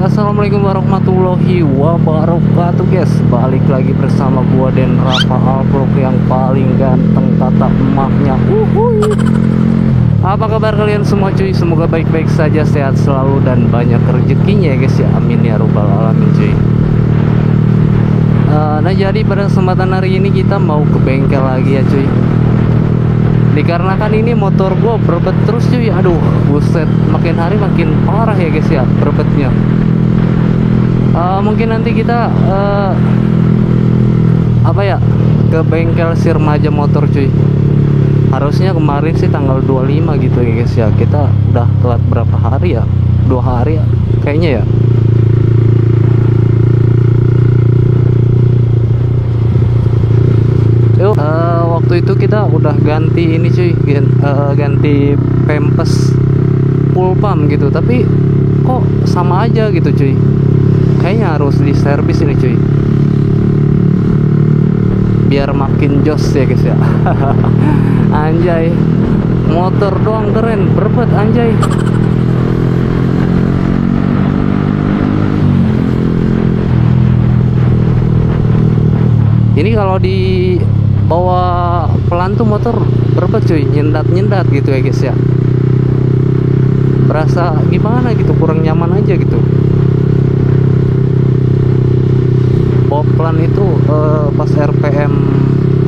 assalamualaikum warahmatullahi wabarakatuh guys. Balik lagi bersama gua dan Rafa Alvlog yang paling ganteng kata emaknya. Apa kabar kalian semua cuy? Semoga baik-baik saja, sehat selalu dan banyak rezekinya ya guys ya. Amin ya robbal alamin cuy. Nah jadi pada kesempatan hari ini kita mau ke bengkel lagi ya cuy. Dikarenakan ini motor gua berbet terus cuy. Aduh buset, makin hari makin parah ya guys ya berbetnya. Mungkin nanti kita ke bengkel si remaja motor cuy. Harusnya kemarin sih tanggal 25 gitu ya guys ya. Kita udah telat berapa hari ya? 2 hari ya kayaknya ya. Waktu itu kita udah ganti ini cuy, ganti pempes full pump gitu, tapi kok sama aja gitu cuy. Kayaknya harus di servis ini cuy, biar makin jos ya guys ya. Anjay, motor doang keren, berbet anjay. Ini kalau di bawa pelan tuh motor berbet cuy, nyendat gitu ya guys ya. Berasa gimana gitu, kurang nyaman aja gitu. Bawa pelan itu pas RPM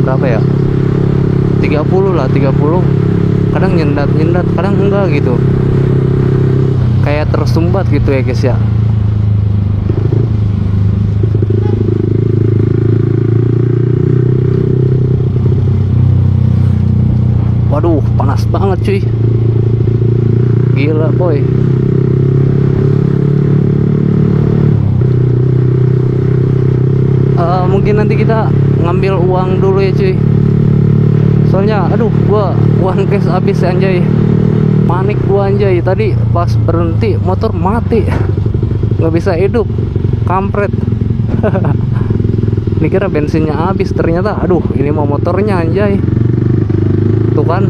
berapa ya, 30 lah, 30 kadang nyendat, kadang enggak gitu, kayak tersumbat gitu ya guys ya. Waduh, panas banget cuy. Gila boy. Mungkin nanti kita ngambil uang dulu ya cuy. Soalnya aduh gua uang cash habis anjay. Panik gua anjay. Tadi pas berhenti motor mati. Nggak bisa hidup. Kampret. Ini kira bensinnya habis, ternyata aduh ini mau motornya anjay. Tuh kan,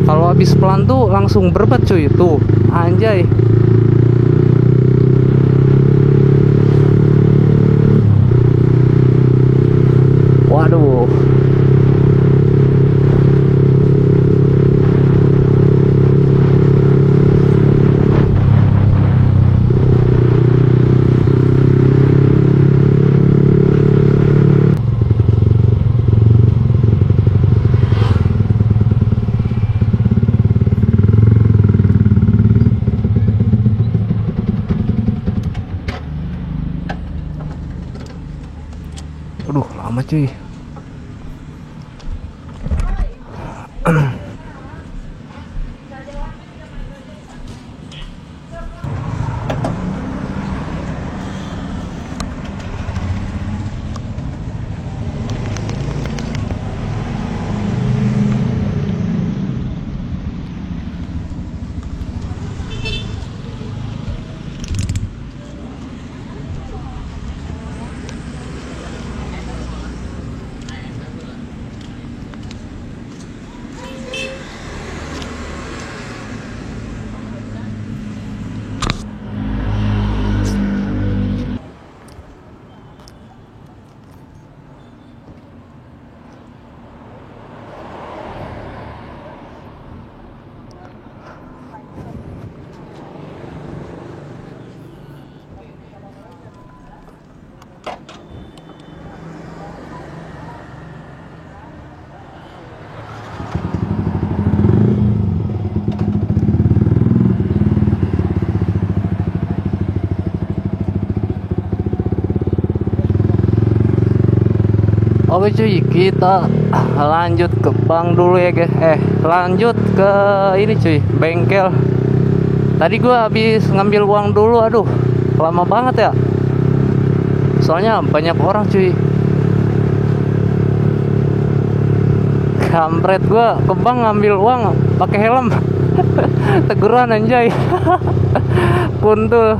kalau habis pelan tuh langsung berbet cuy, tuh anjay. Waduh. Aduh lama cuy. Oke cuy, kita lanjut ke bank dulu ya guys. Lanjut ke ini cuy, bengkel. Tadi gua habis ngambil uang dulu, aduh lama banget ya. Soalnya banyak orang cuy. Kampret, gua ke bank ngambil uang pakai helm. Teguran anjay. Kuntul.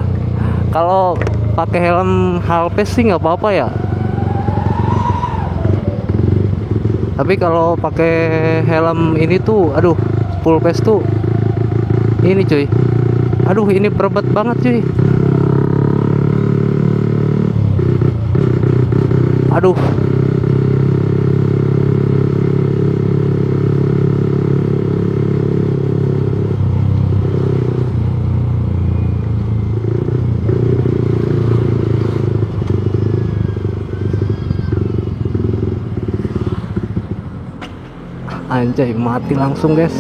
Kalau pakai helm halpes sih nggak apa-apa ya. Tapi kalau pakai helm ini tuh, aduh, full face tuh, ini cuy, aduh ini berbet banget cuy. Aduh. Anjay, mati langsung guys.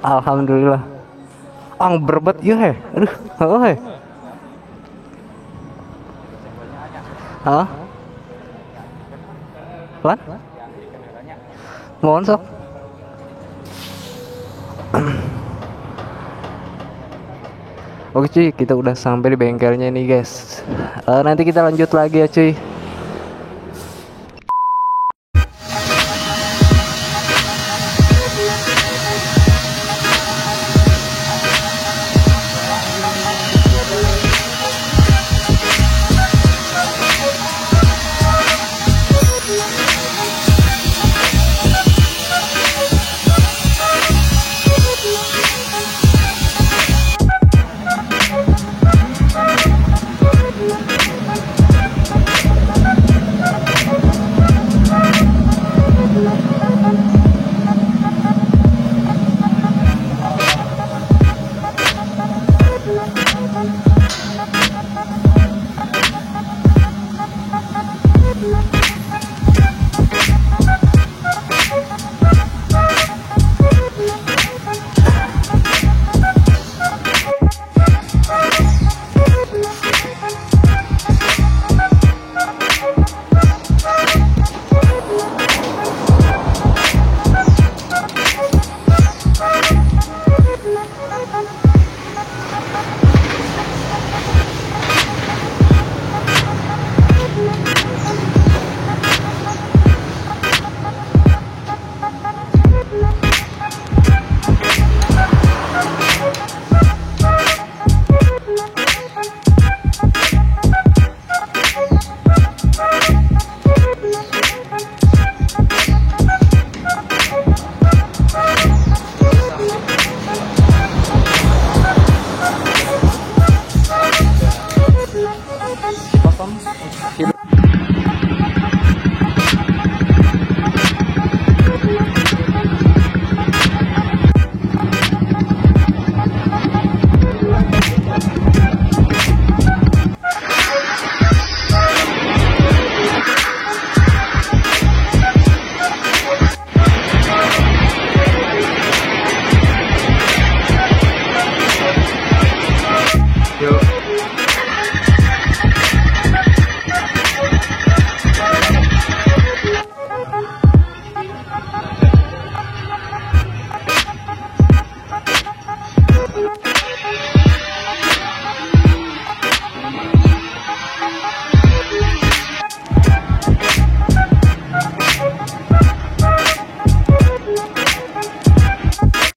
Alhamdulillah. Ang berbet ya he. Aduh, oh he. Hah? Lan? Mohon sok. Oke cuy, kita udah sampai di bengkelnya nih guys. Nanti kita lanjut lagi ya cuy.